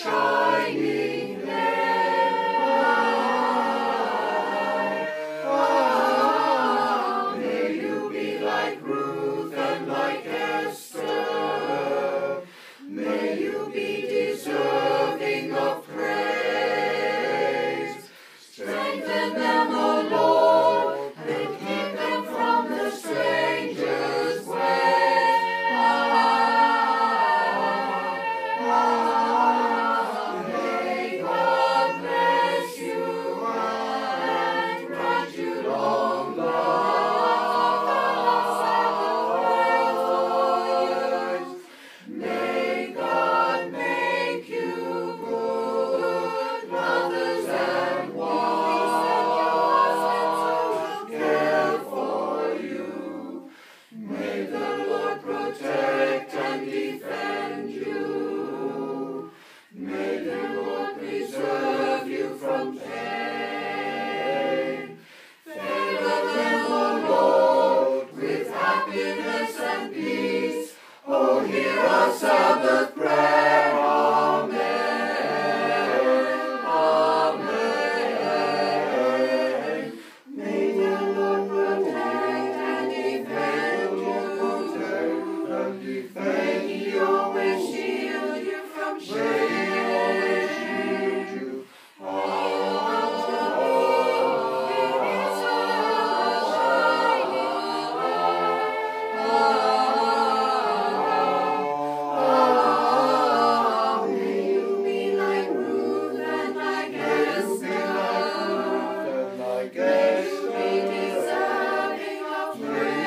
shining light. Ah, may you be like Ruth and like Esther. May you be deserving of praise. Strengthen them, O Lord, and keep them from the stranger's way. May God bless you and grant you long life. May God make you good mothers and wives who care for you. May the Lord protect and defend you. May the Lord preserve you from pain. Favor them, O Lord, with happiness and peace. Oh, hear our Sabbath prayer. Amen. Amen. May the Lord protect and defend you. May He always shield you from shame. May you be like Ruth and like Esther. May you be deserving of praise.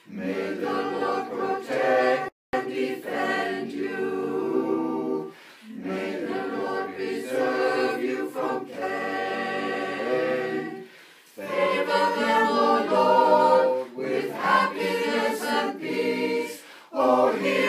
May the Lord protect and defend you. May the Lord preserve you from pain. Favor them, O Lord, with happiness and peace. Oh, hear